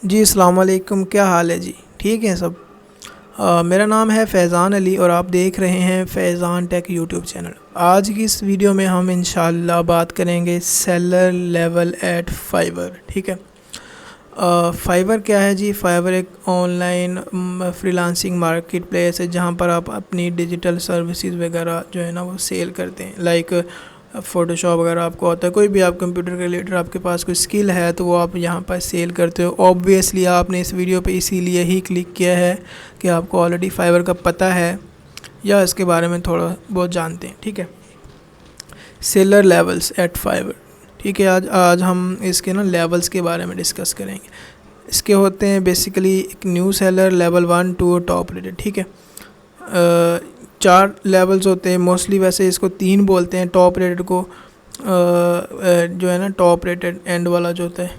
जी अस्सलाम वालेकुम, क्या हाल है जी? ठीक है सब। मेरा नाम है फैज़ान अली और आप देख रहे हैं फैज़ान टेक यूट्यूब चैनल। आज की इस वीडियो में हम इंशाल्लाह बात करेंगे सेलर लेवल एट फाइवर। ठीक है। फाइवर क्या है जी? फाइवर एक ऑनलाइन फ्रीलांसिंग मार्केट प्लेस है जहाँ पर आप अपनी डिजिटल सर्विसेज वगैरह जो है ना वो सेल करते हैं। लाइक फ़ोटोशॉप वगैरह आपको आता है, कोई भी आप कंप्यूटर के रिलेटेड आपके पास कोई स्किल है तो वो आप यहाँ पर सेल करते हो। ऑब्वियसली आपने इस वीडियो पे इसीलिए ही क्लिक किया है कि आपको ऑलरेडी फाइवर का पता है या इसके बारे में थोड़ा बहुत जानते हैं। ठीक है। Seller levels at Fiverr. ठीक है, आज हम इसके ना लेवल्स के बारे में डिस्कस करेंगे। इसके होते हैं बेसिकली एक new seller, level 1 2 top rated. ठीक है। 4 लेवल्स होते हैं मोस्टली, वैसे इसको 3 बोलते हैं। टॉप रेटेड को जो है ना टॉप रेटेड एंड वाला जो होता है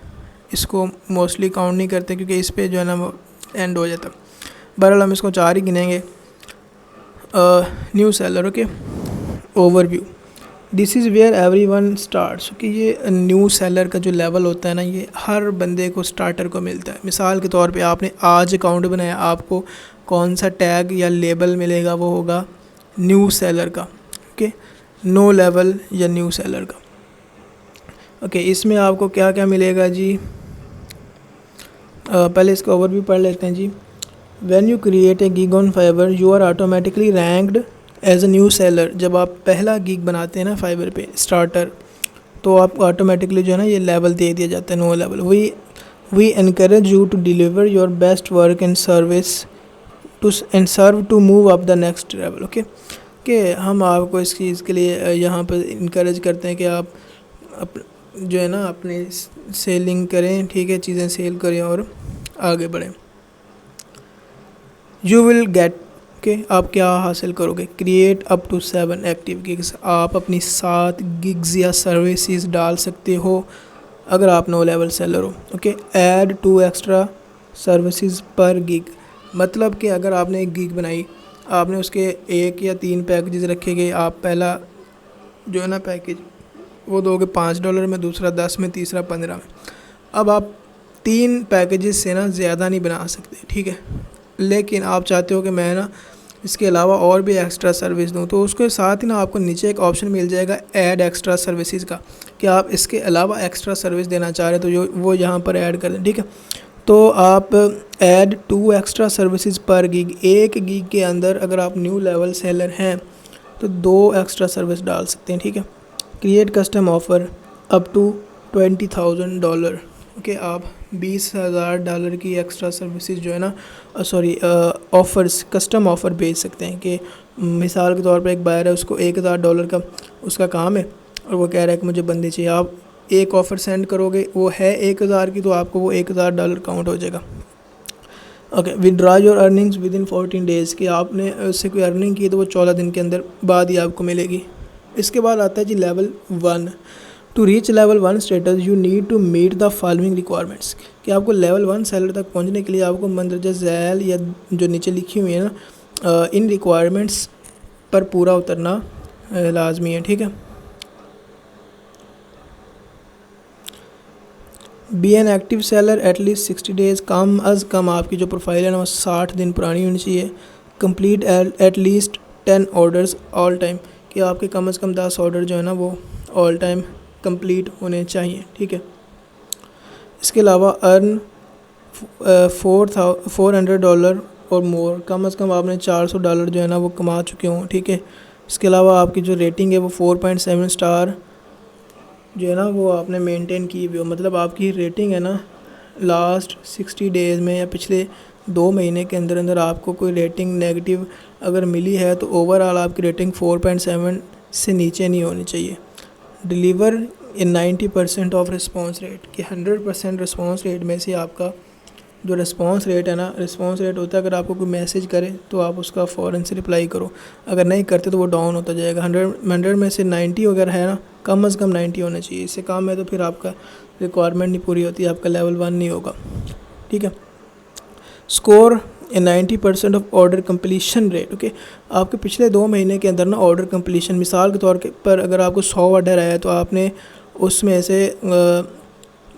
इसको मोस्टली काउंट नहीं करते क्योंकि इस पे जो है ना वो एंड हो जाता है। बहरहाल हम इसको 4 ही गिनेंगे। New seller. Okay, overview. This is where everyone starts. कि ये न्यू सेलर का जो लेवल होता है ना ये हर बंदे को स्टार्टर को मिलता है। मिसाल के तौर पे आपने आज अकाउंट बनाया, आपको कौन सा टैग या लेबल मिलेगा? वो होगा न्यू सेलर का। ओके, नो लेवल या न्यू सेलर का। ओके, इसमें आपको क्या क्या मिलेगा जी? पहले इसका ओवरव्यू पढ़ लेते हैं जी। When you create a gig on Fiverr you are automatically ranked as a new seller. जब आप पहला गिग बनाते हैं ना फाइवर पे स्टार्टर, तो आप ऑटोमेटिकली जो है ना ये लेवल दे दिया जाता है, no level. We encourage you to deliver your best work and service and serve to move up the next level. Okay, कि हम आपको इस चीज़ के लिए यहाँ पर इनकरेज करते हैं कि आप जो है ना अपनी सेलिंग करें। ठीक है, चीज़ें सेल करें और आगे बढ़ें। यू विल गेट के आप क्या हासिल करोगे? Create up to 7 active gigs. आप अपनी 7 गिग्स या सर्विसेज डाल सकते हो अगर आप नो लेवल सेलर हो। ओके, ऐड 2 एक्स्ट्रा सर्विसेज पर गिग। मतलब कि अगर आपने एक गिग बनाई, आपने उसके 1 या 3 पैकेजेस रखे गए। आप पहला जो है ना पैकेज वो दोगे $5 में, दूसरा 10 में, तीसरा 15 में। अब आप 3 पैकेजेस से ना ज़्यादा नहीं बना सकते। ठीक है, लेकिन आप चाहते हो कि मैं ना इसके अलावा और भी एक्स्ट्रा सर्विस दूँ, तो उसके साथ ही ना आपको नीचे एक ऑप्शन मिल जाएगा ऐड एक्स्ट्रा सर्विसेज का, कि आप इसके अलावा एक्स्ट्रा सर्विस देना चाह रहे हैं तो वो यहाँ पर ऐड कर दें। ठीक है, तो आप ऐड 2 एक्स्ट्रा सर्विसेज पर गिग। एक गिग के अंदर अगर आप न्यू लेवल सेलर हैं तो 2 एक्स्ट्रा सर्विस डाल सकते हैं। ठीक है। Create custom offer up to $20,000। Okay, आप $20,000 की एक्स्ट्रा सर्विसेज जो है ना ऑफ़र्स, कस्टम ऑफ़र भेज सकते हैं। कि मिसाल के तौर पर एक बायर है, उसको $1,000 का उसका काम है और वो कह रहा है कि मुझे बंदे चाहिए। आप एक ऑफ़र सेंड करोगे, वो है 1,000 की, तो आपको वो $1,000 काउंट हो जाएगा। Okay, withdraw your earnings with in 14 days. कि आपने उससे कोई अर्निंग की तो वो 14 दिन के अंदर बाद ही आपको मिलेगी। इसके बाद आता है जी level 1। To reach level 1 status you need to meet the following requirements. कि आपको लेवल 1 सेलर तक पहुंचने के लिए आपको मंदरजा झैल या जो नीचे लिखी हुई है ना इन रिक्वायरमेंट्स पर पूरा उतरना लाजमी है। ठीक है। Be an active seller at least 60 days. कम अज़ कम आपकी जो प्रोफाइल है ना वो 60 दिन पुरानी होनी चाहिए। Complete at least 10 orders all time. कि आपके कम अज़ कम 10 ऑर्डर जो है ना वो ऑल टाइम कंप्लीट होने चाहिए। ठीक है। इसके अलावा अर्न $400 और मोर। कम अज़ कम आपने $400 जो है ना वो कमा चुके हों। ठीक है। इसके अलावा आपकी जो रेटिंग है वो 4.7 स्टार जो है ना वो आपने मेंटेन की हुई हो। मतलब आपकी रेटिंग है ना लास्ट 60 डेज़ में या पिछले 2 महीने के अंदर अंदर आपको कोई रेटिंग नेगेटिव अगर मिली है तो ओवरऑल आपकी रेटिंग 4.7 से नीचे नहीं होनी चाहिए। Deliver in 90% of response rate. कि 100% रिस्पॉन्स रेट में से आपका जो रिस्पॉन्स रेट है ना, रिस्पॉन्स रेट होता है अगर आपको कोई मैसेज करे तो आप उसका फ़ौरन से रिप्लाई करो। अगर नहीं करते तो वो डाउन होता जाएगा। 100 में से 90 अगर है ना, कम अज़ कम 90 होना चाहिए। इससे कम है तो फिर आपका रिक्वायरमेंट नहीं पूरी होती, आपका लेवल 1 नहीं होगा। ठीक है। Score A 90% of order completion rate. Okay, आपके पिछले 2 महीने के अंदर ना ऑर्डर कम्प्लीशन, मिसाल के तौर पर अगर आपको 100 ऑर्डर आया तो आपने उसमें से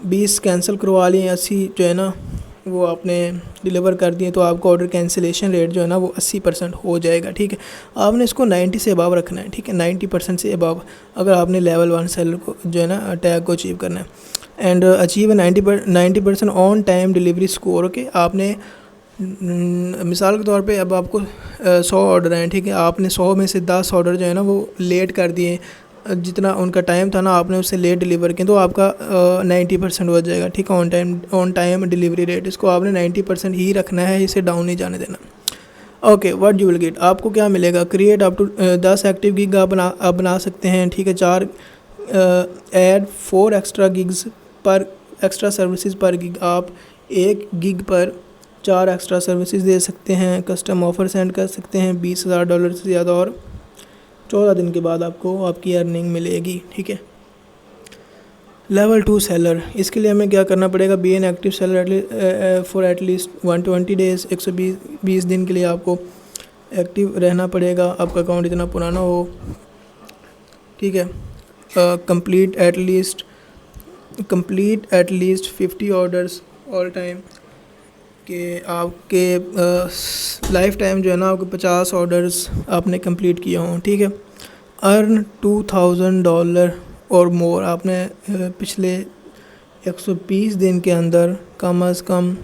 20 कैंसिल करवा लिए, 80 जो है ना वो आपने डिलीवर कर दिए तो आपका ऑर्डर कैंसिलेशन रेट जो है ना वो 80% हो जाएगा, ठीक है। आपने इसको 90 से अबव रखना है, ठीक है, 90% से अबव अगर आपने लेवल 1 सेलर को जो है ना टैग को अचीव करना है। And achieve 90% on time delivery score. Okay, आपने मिसाल के तौर पे अब आपको 100 ऑर्डर हैं, ठीक है, आपने 100 में से 10 ऑर्डर जो है ना वो लेट कर दिए, जितना उनका टाइम था ना आपने उससे लेट डिलीवर किया, तो आपका 90% हो जाएगा, ठीक है, ऑन टाइम डिलीवरी रेट। इसको आपने 90% ही रखना है, इसे डाउन नहीं जाने देना। Okay, what you will get, आपको क्या मिलेगा? Create up to 10 active gig आप बना सकते हैं, ठीक है। 4 ऐड 4 एक्स्ट्रा गिग्स पर एक्स्ट्रा सर्विसेज पर गिग, आप 1 गिग पर 4 एक्स्ट्रा सर्विसेज दे सकते हैं। कस्टम ऑफ़र सेंड कर सकते हैं $20,000 से ज़्यादा, और 14 दिन के बाद आपको आपकी अर्निंग मिलेगी, ठीक है। लेवल 2 सेलर, इसके लिए हमें क्या करना पड़ेगा? Be an active seller for at least 120 days, 120 दिन के लिए आपको एक्टिव रहना पड़ेगा, आपका अकाउंट इतना पुराना हो, ठीक है। Complete at least 50 orders all time, कि आपके लाइफ टाइम जो है ना आपको 50 ऑर्डर्स आपने कंप्लीट किए हों, ठीक है। अर्न $2,000 और मोर, आपने पिछले 120 दिन के अंदर कम अज़ कम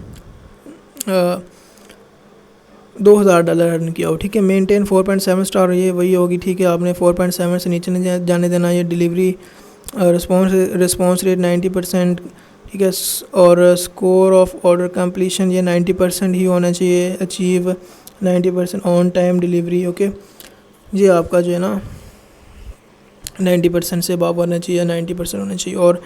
$2,000 अर्न किया हो, ठीक है। मेंटेन 4.7 स्टार, ये वही होगी, ठीक है। आपने 4.7 से नीचे नहीं जाने देना। ये डिलीवरी रिस्पॉन्स रेट 90%, ठीक है। और स्कोर ऑफ ऑर्डर कंप्लीशन ये 90% ही होना चाहिए। Achieve 90% on time delivery, okay. ये आपका जो है ना 90% से अबव होना चाहिए, 90% होना चाहिए। और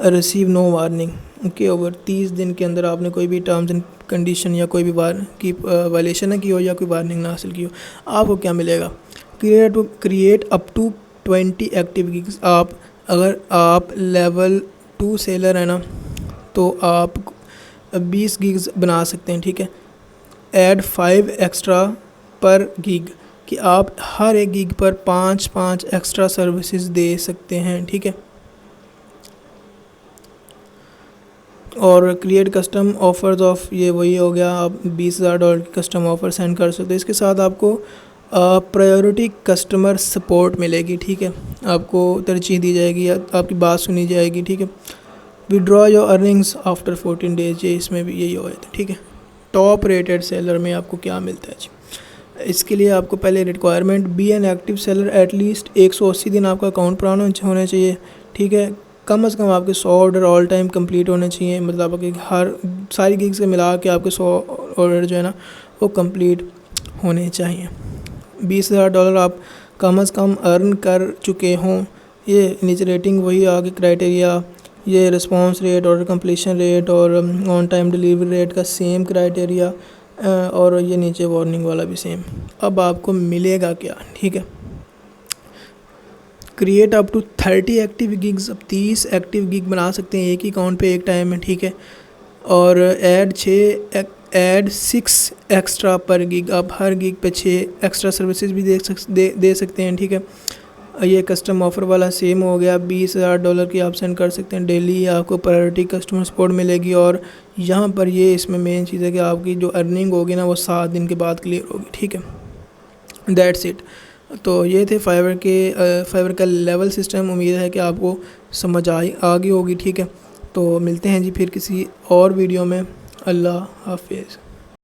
receive no warning, okay. Over 30 दिन के अंदर आपने कोई भी टर्म्स एंड कंडीशन या कोई भी वायलेशन ना की हो या कोई वार्निंग ना हासिल की हो, आपको क्या मिलेगा? Create up to 20 active gigs, अगर आप लेवल 2 सेलर है ना तो आप 20 गिग्स बना सकते हैं, ठीक है। ऐड 5 एक्स्ट्रा पर गिग, कि आप हर एक गिग पर 5 एक्स्ट्रा सर्विसेज दे सकते हैं, ठीक है। और क्रिएट कस्टम ऑफ़र्स ऑफ, ये वही हो गया, आप $20,000 की कस्टम ऑफ़र सेंड कर सकते हैं। इसके साथ आपको प्रायोरिटी कस्टमर सपोर्ट मिलेगी, ठीक है। आपको तरजीह दी जाएगी, आपकी बात सुनी जाएगी, ठीक है। Withdraw your earnings after 14 days, ये इसमें भी यही होता है, ठीक है। टॉप रेटेड सेलर में आपको क्या मिलता है जी? इसके लिए आपको पहले requirement, be an active seller at least 180 दिन आपका अकाउंट पुराना होना चाहिए, ठीक है। कम से कम आपके 100 ऑर्डर ऑल टाइम कंप्लीट होने चाहिए, मतलब आपके हर सारी गिग्स से मिला के आपके 100 ऑर्डर जो है ना वो कंप्लीट होने चाहिए। $20,000 आप कम से कम अर्न कर चुके हों। ये नीचे रेटिंग वही आगे क्राइटेरिया, ये response rate, order completion rate और ऑन टाइम डिलीवरी रेट का सेम क्राइटेरिया, और ये नीचे वार्निंग वाला भी सेम। अब आपको मिलेगा क्या, ठीक है। Create up to 30 active gigs, अब 30 एक्टिव गिग बना सकते हैं एक ही अकाउंट पे एक टाइम में, ठीक है। और ऐड 6 एक्स्ट्रा पर गिग, आप हर गिग पे 6 एक्स्ट्रा सर्विसेज भी दे सकते हैं, ठीक है। ये कस्टम ऑफ़र वाला सेम हो गया, $20,000 की आप सेंड कर सकते हैं डेली, आपको प्रायोरिटी कस्टमर सपोर्ट मिलेगी। और यहाँ पर ये इसमें मेन चीज़ है कि आपकी जो अर्निंग होगी ना वो 7 दिन के बाद क्लियर होगी, ठीक है। That's it. तो ये थे फाइवर का लेवल सिस्टम। उम्मीद है कि आपको समझ आ गई होगी, ठीक है। तो मिलते हैं जी फिर किसी और वीडियो में। अल्लाह हाफिज़।